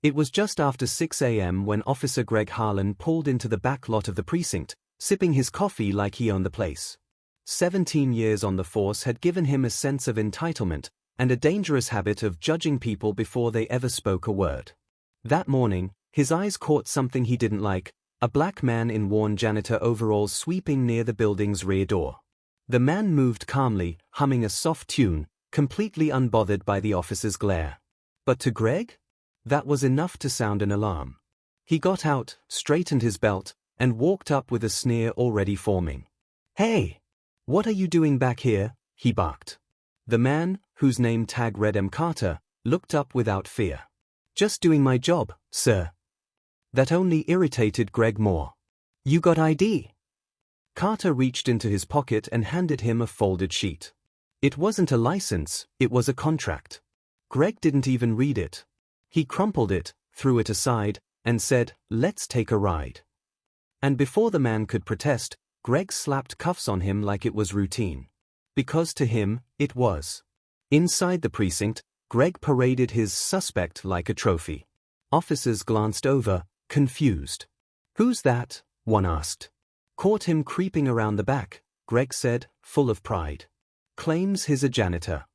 It was just after 6 a.m. when Officer Greg Harlan pulled into the back lot of the precinct, sipping his coffee like he owned the place. 17 years on the force had given him a sense of entitlement and a dangerous habit of judging people before they ever spoke a word. That morning, his eyes caught something he didn't like, a black man in worn janitor overalls sweeping near the building's rear door. The man moved calmly, humming a soft tune, completely unbothered by the officer's glare. But to Greg? That was enough to sound an alarm. He got out, straightened his belt, and walked up with a sneer already forming. "Hey! What are you doing back here?" he barked. The man, whose name tag read M. Carter, looked up without fear. "Just doing my job, sir." That only irritated Greg more. "You got ID?" Carter reached into his pocket and handed him a folded sheet. It wasn't a license, it was a contract. Greg didn't even read it. He crumpled it, threw it aside, and said, "Let's take a ride." And before the man could protest, Greg slapped cuffs on him like it was routine. Because to him, it was. Inside the precinct, Greg paraded his suspect like a trophy. Officers glanced over, confused. "Who's that?" one asked. "Caught him creeping around the back," Greg said, full of pride. "Claims he's a janitor.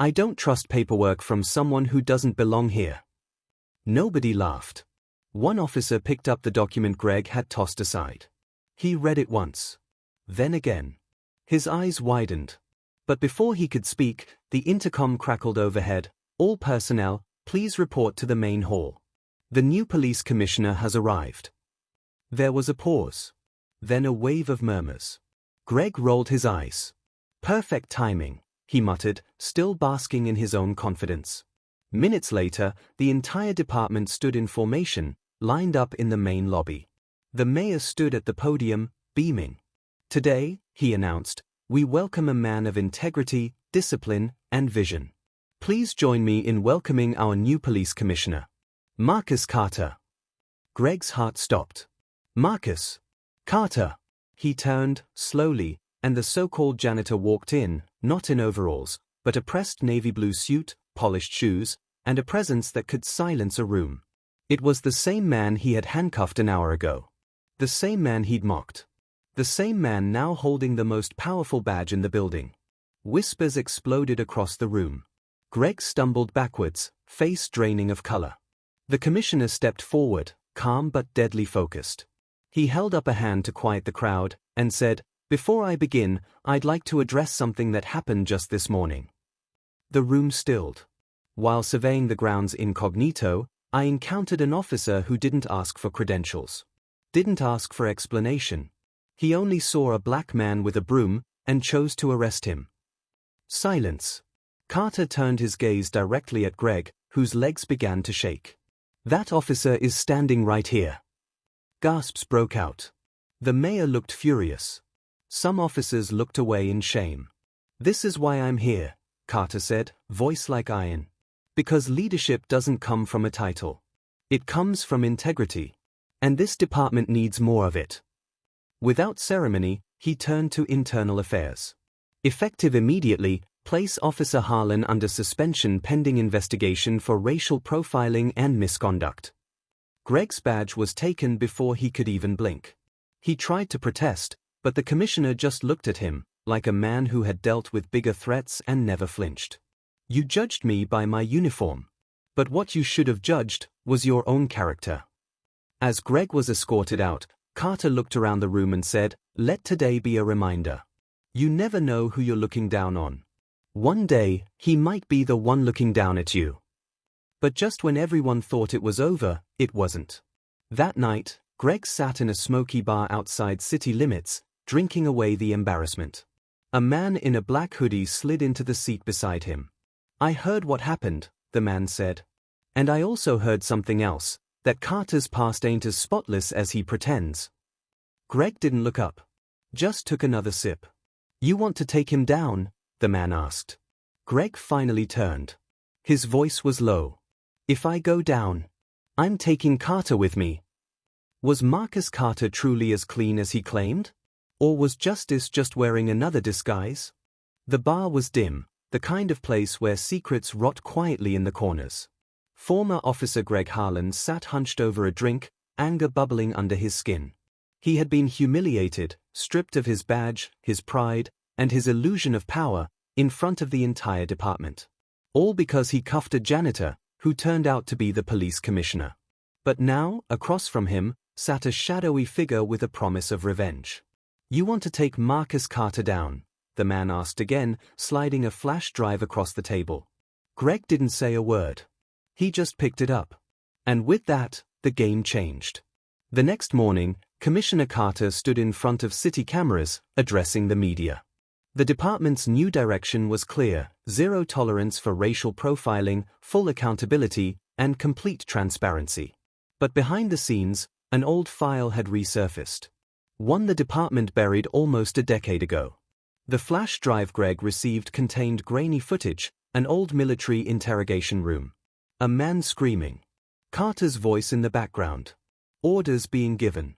I don't trust paperwork from someone who doesn't belong here." Nobody laughed. One officer picked up the document Greg had tossed aside. He read it once. Then again. His eyes widened. But before he could speak, the intercom crackled overhead. "All personnel, please report to the main hall. The new police commissioner has arrived." There was a pause. Then a wave of murmurs. Greg rolled his eyes. "Perfect timing," he muttered, still basking in his own confidence. Minutes later, the entire department stood in formation, lined up in the main lobby. The mayor stood at the podium, beaming. "Today," he announced, "we welcome a man of integrity, discipline, and vision. Please join me in welcoming our new police commissioner, Marcus Carter." Greg's heart stopped. "Marcus Carter." He turned, slowly, and the so-called janitor walked in, not in overalls, but a pressed navy blue suit, polished shoes, and a presence that could silence a room. It was the same man he had handcuffed an hour ago. The same man he'd mocked. The same man now holding the most powerful badge in the building. Whispers exploded across the room. Greg stumbled backwards, face draining of color. The commissioner stepped forward, calm but deadly focused. He held up a hand to quiet the crowd, and said, "Before I begin, I'd like to address something that happened just this morning." The room stilled. While surveying the grounds incognito, I encountered an officer who didn't ask for credentials. Didn't ask for explanation. He only saw a black man with a broom, and chose to arrest him. Silence. Carter turned his gaze directly at Greg, whose legs began to shake. "That officer is standing right here." Gasps broke out. The mayor looked furious. Some officers looked away in shame. "This is why I'm here," Carter said, voice like iron. "Because leadership doesn't come from a title. It comes from integrity. And this department needs more of it." Without ceremony, he turned to internal affairs. "Effective immediately, place Officer Harlan under suspension pending investigation for racial profiling and misconduct." Greg's badge was taken before he could even blink. He tried to protest, but the commissioner just looked at him, like a man who had dealt with bigger threats and never flinched. "You judged me by my uniform. But what you should have judged was your own character." As Greg was escorted out, Carter looked around the room and said, "Let today be a reminder. You never know who you're looking down on. One day, he might be the one looking down at you." But just when everyone thought it was over, it wasn't. That night, Greg sat in a smoky bar outside city limits, drinking away the embarrassment. A man in a black hoodie slid into the seat beside him. "I heard what happened," the man said. "And I also heard something else, that Carter's past ain't as spotless as he pretends." Greg didn't look up. Just took another sip. "You want to take him down?" the man asked. Greg finally turned. His voice was low. "If I go down, I'm taking Carter with me." Was Marcus Carter truly as clean as he claimed? Or was justice just wearing another disguise? The bar was dim, the kind of place where secrets rot quietly in the corners. Former Officer Greg Harlan sat hunched over a drink, anger bubbling under his skin. He had been humiliated, stripped of his badge, his pride, and his illusion of power, in front of the entire department. All because he cuffed a janitor, who turned out to be the police commissioner. But now, across from him, sat a shadowy figure with a promise of revenge. "You want to take Marcus Carter down?" the man asked again, sliding a flash drive across the table. Greg didn't say a word. He just picked it up. And with that, the game changed. The next morning, Commissioner Carter stood in front of city cameras, addressing the media. The department's new direction was clear: zero tolerance for racial profiling, full accountability, and complete transparency. But behind the scenes, an old file had resurfaced. One the department buried almost a decade ago. The flash drive Greg received contained grainy footage, an old military interrogation room. A man screaming. Carter's voice in the background. Orders being given.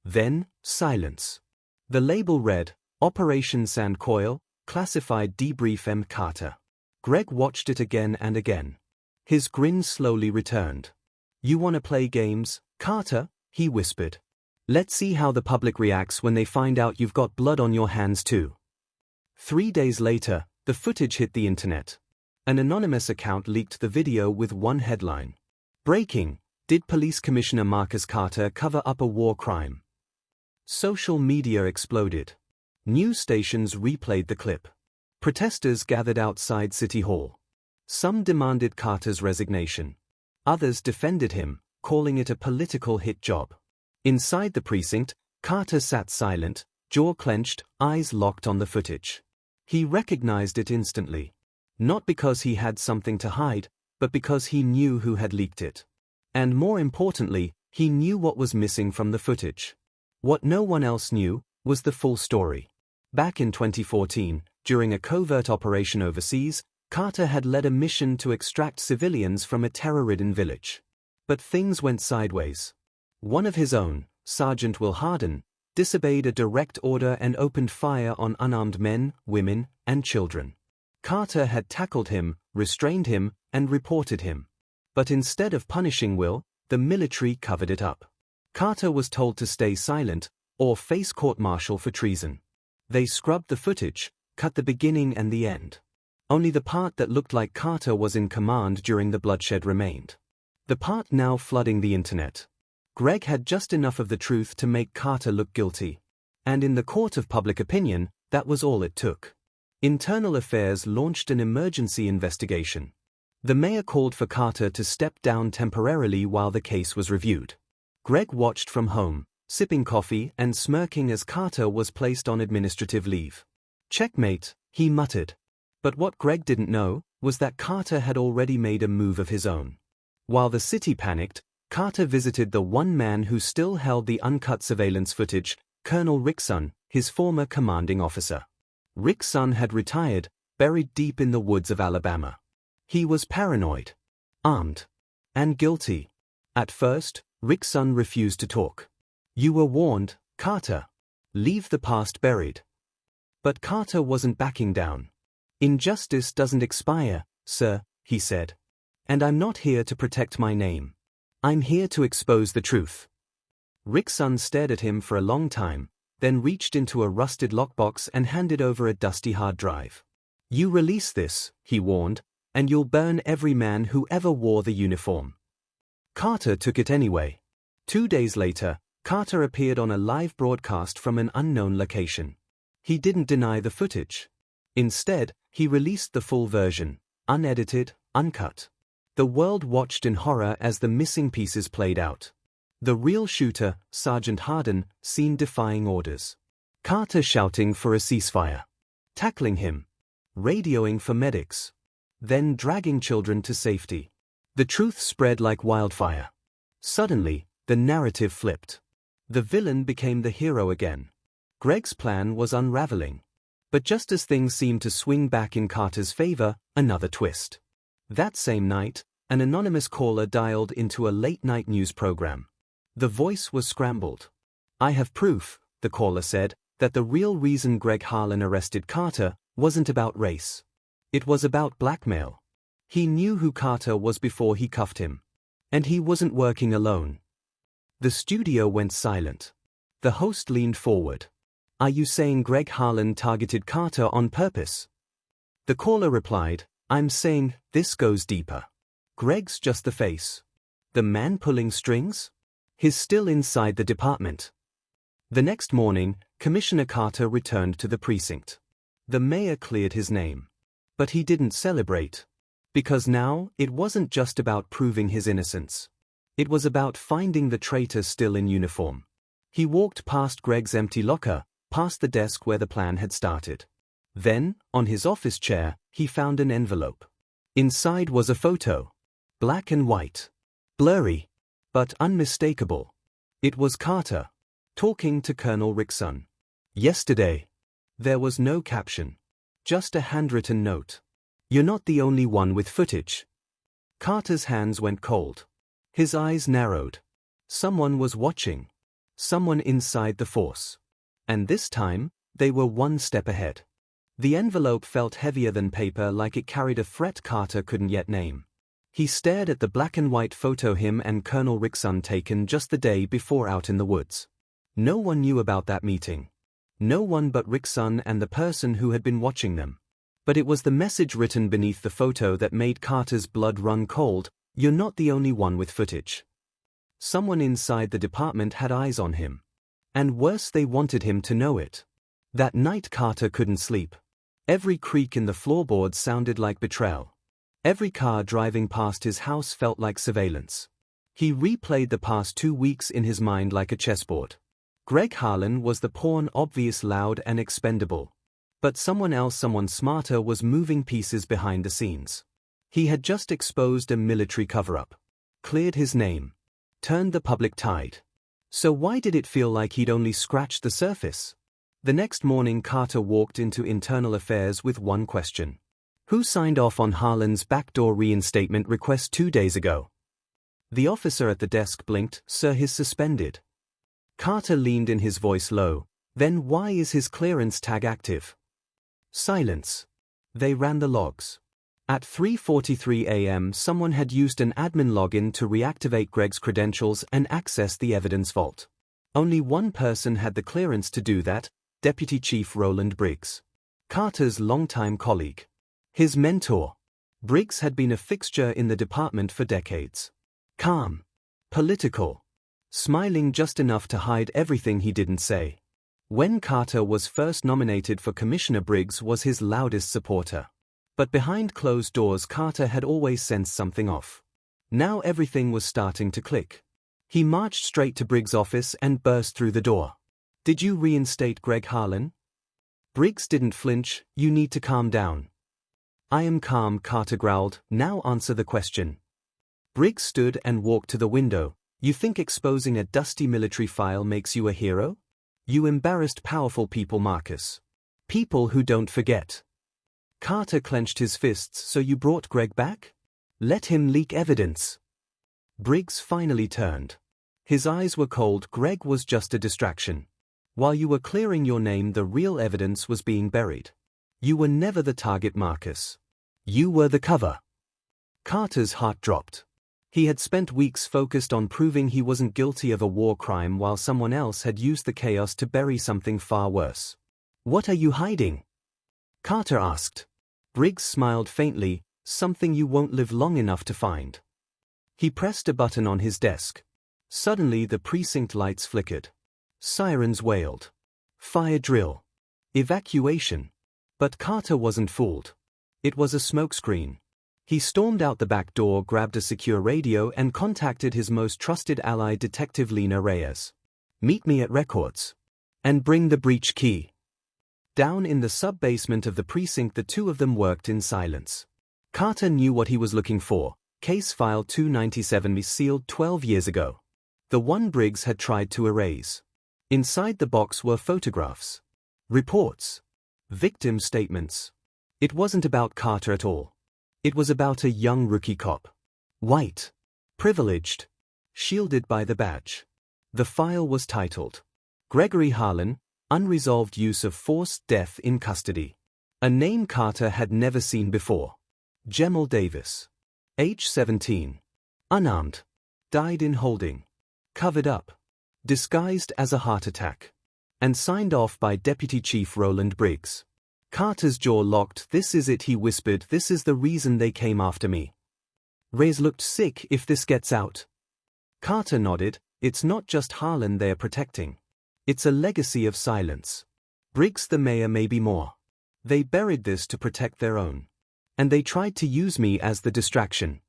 Then, silence. The label read, Operation Sand Coil, Classified Debrief M. Carter. Greg watched it again and again. His grin slowly returned. "You want to play games, Carter?" he whispered. "Let's see how the public reacts when they find out you've got blood on your hands too." 3 days later, the footage hit the internet. An anonymous account leaked the video with one headline. Breaking: Did Police Commissioner Marcus Carter cover up a war crime? Social media exploded. News stations replayed the clip. Protesters gathered outside City Hall. Some demanded Carter's resignation. Others defended him, calling it a political hit job. Inside the precinct, Carter sat silent, jaw clenched, eyes locked on the footage. He recognized it instantly. Not because he had something to hide, but because he knew who had leaked it. And more importantly, he knew what was missing from the footage. What no one else knew was the full story. Back in 2014, during a covert operation overseas, Carter had led a mission to extract civilians from a terror-ridden village. But things went sideways. One of his own, Sergeant Will Harden, disobeyed a direct order and opened fire on unarmed men, women, and children. Carter had tackled him, restrained him, and reported him. But instead of punishing Will, the military covered it up. Carter was told to stay silent, or face court-martial for treason. They scrubbed the footage, cut the beginning and the end. Only the part that looked like Carter was in command during the bloodshed remained. The part now flooding the internet. Greg had just enough of the truth to make Carter look guilty. And in the court of public opinion, that was all it took. Internal Affairs launched an emergency investigation. The mayor called for Carter to step down temporarily while the case was reviewed. Greg watched from home, sipping coffee and smirking as Carter was placed on administrative leave. "Checkmate," he muttered. But what Greg didn't know was that Carter had already made a move of his own. While the city panicked, Carter visited the one man who still held the uncut surveillance footage, Colonel Rick Sun, his former commanding officer. Rick Sun had retired, buried deep in the woods of Alabama. He was paranoid, armed, and guilty. At first, Rick Sun refused to talk. "You were warned, Carter. Leave the past buried." But Carter wasn't backing down. "Injustice doesn't expire, sir," he said. "And I'm not here to protect my name. I'm here to expose the truth." Rick Sun stared at him for a long time, then reached into a rusted lockbox and handed over a dusty hard drive. "You release this," he warned, "and you'll burn every man who ever wore the uniform." Carter took it anyway. 2 days later, Carter appeared on a live broadcast from an unknown location. He didn't deny the footage. Instead, he released the full version, unedited, uncut. The world watched in horror as the missing pieces played out. The real shooter, Sergeant Harden, seen defying orders. Carter shouting for a ceasefire. Tackling him. Radioing for medics. Then dragging children to safety. The truth spread like wildfire. Suddenly, the narrative flipped. The villain became the hero again. Greg's plan was unraveling. But just as things seemed to swing back in Carter's favor, another twist. That same night, an anonymous caller dialed into a late-night news program. The voice was scrambled. "I have proof," the caller said, "that the real reason Greg Harlan arrested Carter wasn't about race. It was about blackmail. He knew who Carter was before he cuffed him. And he wasn't working alone. The studio went silent. The host leaned forward. "Are you saying Greg Harlan targeted Carter on purpose?" The caller replied, "I'm saying this goes deeper. Greg's just the face. The man pulling strings? He's still inside the department." The next morning, Commissioner Carter returned to the precinct. The mayor cleared his name. But he didn't celebrate. Because now, it wasn't just about proving his innocence. It was about finding the traitor still in uniform. He walked past Greg's empty locker, past the desk where the plan had started. Then, on his office chair, he found an envelope. Inside was a photo. Black and white. Blurry. But unmistakable. It was Carter. Talking to Colonel Rickson. Yesterday. There was no caption. Just a handwritten note. "You're not the only one with footage." Carter's hands went cold. His eyes narrowed. Someone was watching. Someone inside the force. And this time, they were one step ahead. The envelope felt heavier than paper, like it carried a threat Carter couldn't yet name. He stared at the black and white photo him and Colonel Rickson taken just the day before out in the woods. No one knew about that meeting. No one but Rickson and the person who had been watching them. But it was the message written beneath the photo that made Carter's blood run cold. "You're not the only one with footage." Someone inside the department had eyes on him. And worse, they wanted him to know it. That night Carter couldn't sleep. Every creak in the floorboards sounded like betrayal. Every car driving past his house felt like surveillance. He replayed the past 2 weeks in his mind like a chessboard. Greg Harlan was the pawn, obvious, loud, and expendable. But someone smarter was moving pieces behind the scenes. He had just exposed a military cover-up. Cleared his name. Turned the public tide. So why did it feel like he'd only scratched the surface? The next morning Carter walked into internal affairs with one question. Who signed off on Harlan's backdoor reinstatement request 2 days ago? The officer at the desk blinked. "Sir, he's suspended." Carter leaned in, his voice low. "Then why is his clearance tag active?" Silence. They ran the logs. At 3:43 a.m. someone had used an admin login to reactivate Greg's credentials and access the evidence vault. Only one person had the clearance to do that, Deputy Chief Roland Briggs. Carter's longtime colleague. His mentor. Briggs had been a fixture in the department for decades. Calm. Political. Smiling just enough to hide everything he didn't say. When Carter was first nominated for commissioner, Briggs was his loudest supporter. But behind closed doors Carter had always sensed something off. Now everything was starting to click. He marched straight to Briggs' office and burst through the door. "Did you reinstate Greg Harlan?" Briggs didn't flinch. "You need to calm down." "I am calm," Carter growled. "Now answer the question." Briggs stood and walked to the window. "You think exposing a dusty military file makes you a hero? You embarrassed powerful people, Marcus. People who don't forget." Carter clenched his fists. "So you brought Greg back? Let him leak evidence." Briggs finally turned. His eyes were cold. "Greg was just a distraction. While you were clearing your name, the real evidence was being buried. You were never the target, Marcus. You were the cover." Carter's heart dropped. He had spent weeks focused on proving he wasn't guilty of a war crime while someone else had used the chaos to bury something far worse. "What are you hiding?" Carter asked. Briggs smiled faintly. "Something you won't live long enough to find." He pressed a button on his desk. Suddenly the precinct lights flickered. Sirens wailed. Fire drill. Evacuation. But Carter wasn't fooled. It was a smokescreen. He stormed out the back door, grabbed a secure radio, and contacted his most trusted ally, Detective Lena Reyes. "Meet me at Records. And bring the breach key." Down in the sub-basement of the precinct the two of them worked in silence. Carter knew what he was looking for. Case file 297, sealed 12 years ago. The one Briggs had tried to erase. Inside the box were photographs. Reports. Victim statements. It wasn't about Carter at all. It was about a young rookie cop. White. Privileged. Shielded by the badge. The file was titled, "Gregory Harlan, Unresolved Use of Force, Death in Custody." A name Carter had never seen before. Jemal Davis. Age 17. Unarmed. Died in holding. Covered up. Disguised as a heart attack. And signed off by Deputy Chief Roland Briggs. Carter's jaw locked. This is it, he whispered. This is the reason they came after me. Reyes looked sick. If this gets out. Carter nodded. It's not just Harlan they're protecting. It's a legacy of silence. Briggs the mayor may be more. They buried this to protect their own. And they tried to use me as the distraction.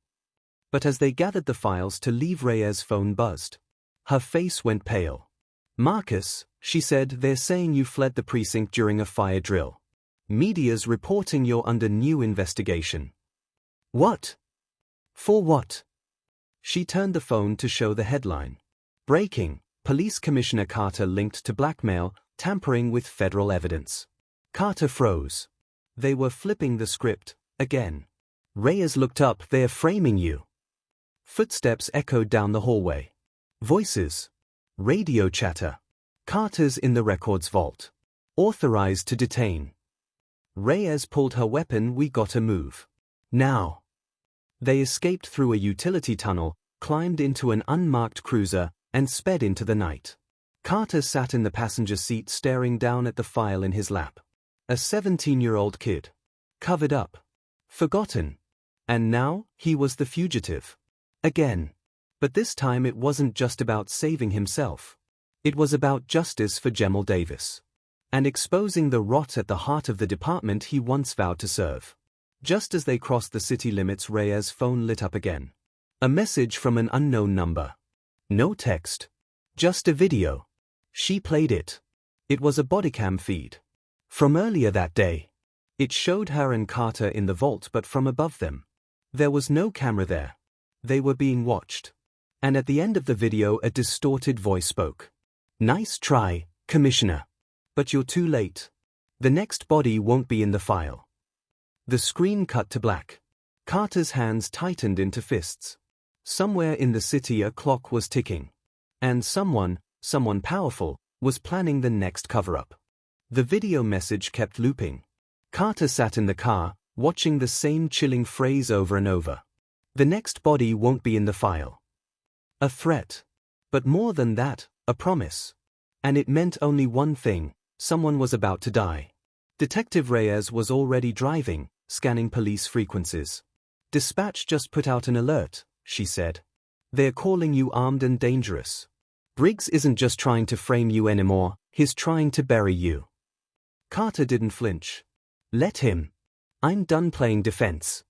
But as they gathered the files to leave, Reyes' phone buzzed. Her face went pale. Marcus, she said, they're saying you fled the precinct during a fire drill. Media's reporting you're under new investigation. What? For what? She turned the phone to show the headline. Breaking, Police Commissioner Carter linked to blackmail, tampering with federal evidence. Carter froze. They were flipping the script, again. Reyes looked up. They're framing you. Footsteps echoed down the hallway. Voices. Radio chatter. Carter's in the records vault. Authorized to detain. Reyes pulled her weapon. We gotta move. Now. They escaped through a utility tunnel, climbed into an unmarked cruiser, and sped into the night. Carter sat in the passenger seat staring down at the file in his lap. A 17-year-old kid. Covered up. Forgotten. And now, he was the fugitive. Again. But this time it wasn't just about saving himself. It was about justice for Jemal Davis. And exposing the rot at the heart of the department he once vowed to serve. Just as they crossed the city limits, Reyes' phone lit up again. A message from an unknown number. No text. Just a video. She played it. It was a bodycam feed. From earlier that day. It showed her and Carter in the vault, but from above them. There was no camera there. They were being watched. And at the end of the video a distorted voice spoke. Nice try, Commissioner. But you're too late. The next body won't be in the file. The screen cut to black. Carter's hands tightened into fists. Somewhere in the city a clock was ticking. And someone powerful, was planning the next cover-up. The video message kept looping. Carter sat in the car, watching the same chilling phrase over and over. The next body won't be in the file. A threat. But more than that, a promise. And it meant only one thing: someone was about to die. Detective Reyes was already driving, scanning police frequencies. Dispatch just put out an alert, she said. They're calling you armed and dangerous. Briggs isn't just trying to frame you anymore, he's trying to bury you. Carter didn't flinch. Let him. I'm done playing defense.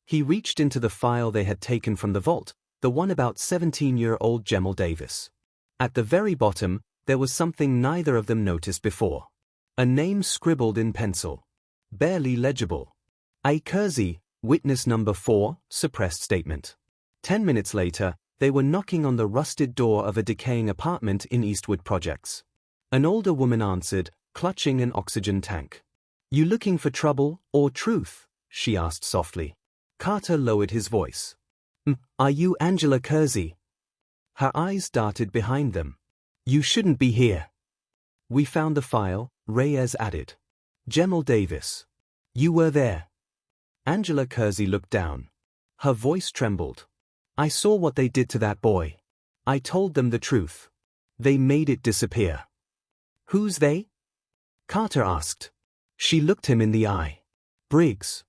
He reached into the file they had taken from the vault, the one about 17-year-old Jemal Davis. At the very bottom, there was something neither of them noticed before. A name scribbled in pencil. Barely legible. A. Kersey, witness number 4, suppressed statement. 10 minutes later, they were knocking on the rusted door of a decaying apartment in Eastwood Projects. An older woman answered, clutching an oxygen tank. You looking for trouble, or truth? She asked softly. Carter lowered his voice. Are you Angela Kersey? Her eyes darted behind them. You shouldn't be here. We found the file, Reyes added. Jemal Davis. You were there. Angela Kersey looked down. Her voice trembled. I saw what they did to that boy. I told them the truth. They made it disappear. Who's they? Carter asked. She looked him in the eye. Briggs.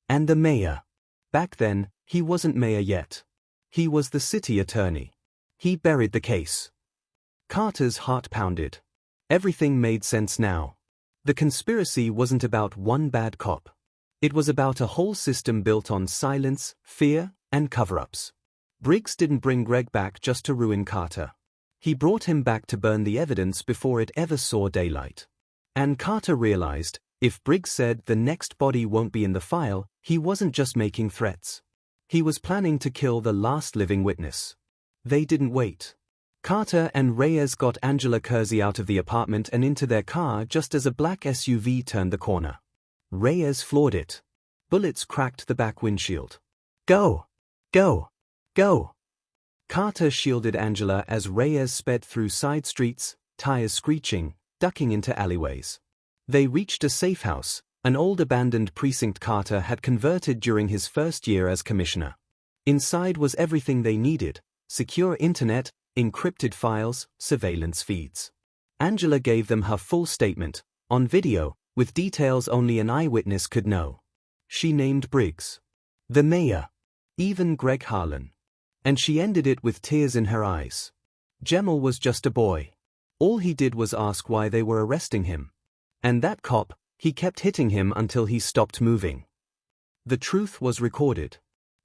And the mayor. Back then, he wasn't mayor yet. He was the city attorney. He buried the case. Carter's heart pounded. Everything made sense now. The conspiracy wasn't about one bad cop. It was about a whole system built on silence, fear, and cover-ups. Briggs didn't bring Greg back just to ruin Carter. He brought him back to burn the evidence before it ever saw daylight. And Carter realized, if Briggs said the next body won't be in the file, he wasn't just making threats. He was planning to kill the last living witness. They didn't wait. Carter and Reyes got Angela Kersey out of the apartment and into their car just as a black SUV turned the corner. Reyes floored it. Bullets cracked the back windshield. Go! Go! Go! Carter shielded Angela as Reyes sped through side streets, tires screeching, ducking into alleyways. They reached a safe house, An old abandoned precinct Carter had converted during his first year as commissioner. Inside was everything they needed: secure internet, encrypted files, surveillance feeds. Angela gave them her full statement, on video, with details only an eyewitness could know. She named Briggs, the mayor, even Greg Harlan. And she ended it with tears in her eyes. Jemal was just a boy. All he did was ask why they were arresting him. And that cop, he kept hitting him until he stopped moving. The truth was recorded.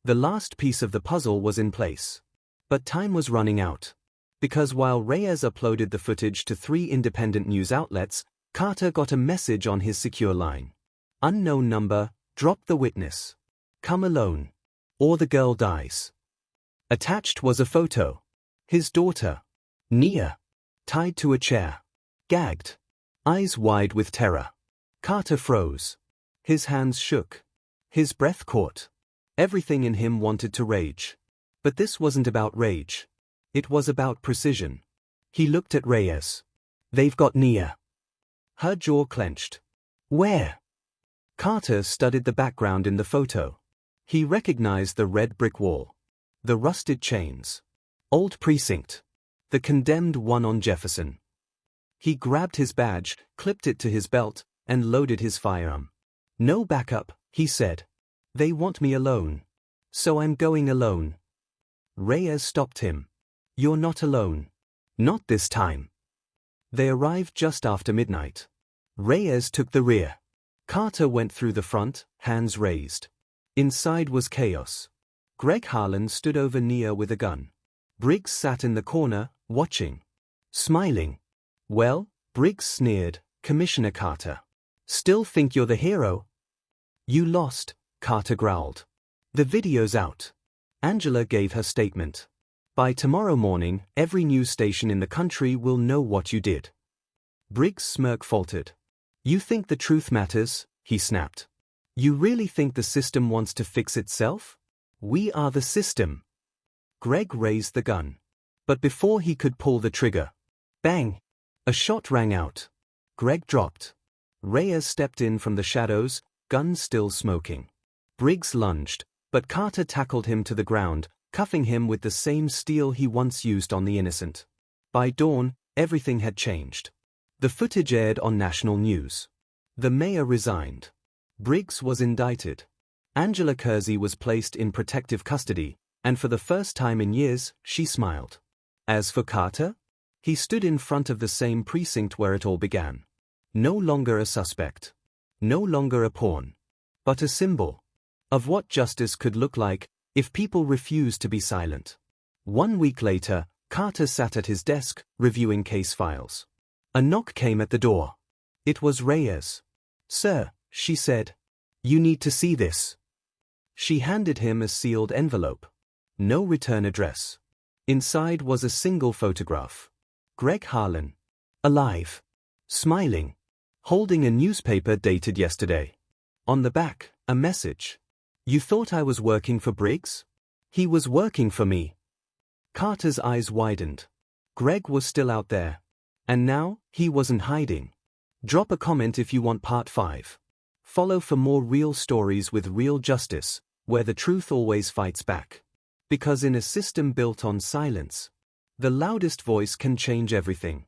The last piece of the puzzle was in place. But time was running out. Because while Reyes uploaded the footage to 3 independent news outlets, Carter got a message on his secure line. Unknown number, drop the witness. Come alone. Or the girl dies. Attached was a photo. His daughter, Nia, tied to a chair. Gagged. Eyes wide with terror. Carter froze. His hands shook. His breath caught. Everything in him wanted to rage. But this wasn't about rage. It was about precision. He looked at Reyes. They've got Nia. Her jaw clenched. Where? Carter studied the background in the photo. He recognized the red brick wall. The rusted chains. Old precinct. The condemned one on Jefferson. He grabbed his badge, clipped it to his belt, and loaded his firearm. No backup, he said. They want me alone. So I'm going alone. Reyes stopped him. You're not alone. Not this time. They arrived just after midnight. Reyes took the rear. Carter went through the front, hands raised. Inside was chaos. Greg Harlan stood over Nia with a gun. Briggs sat in the corner, watching. Smiling. Well, Briggs sneered, Commissioner Carter. Still think you're the hero? You lost, Carter growled. The video's out. Angela gave her statement. By tomorrow morning, every news station in the country will know what you did. Briggs' smirk faltered. You think the truth matters? He snapped. You really think the system wants to fix itself? We are the system. Greg raised the gun. But before he could pull the trigger, bang! A shot rang out. Greg dropped. Reyes stepped in from the shadows, gun still smoking. Briggs lunged, but Carter tackled him to the ground, cuffing him with the same steel he once used on the innocent. By dawn, everything had changed. The footage aired on national news. The mayor resigned. Briggs was indicted. Angela Kersey was placed in protective custody, and for the first time in years, she smiled. As for Carter, he stood in front of the same precinct where it all began. No longer a suspect. No longer a pawn. But a symbol of what justice could look like if people refused to be silent. 1 week later, Carter sat at his desk, reviewing case files. A knock came at the door. It was Reyes. Sir, she said. You need to see this. She handed him a sealed envelope. No return address. Inside was a single photograph. Greg Harlan. Alive. Smiling. Holding a newspaper dated yesterday. On the back, a message. You thought I was working for Briggs? He was working for me. Carter's eyes widened. Greg was still out there. And now, he wasn't hiding. Drop a comment if you want part 5. Follow for more real stories with real justice, where the truth always fights back. Because in a system built on silence, the loudest voice can change everything.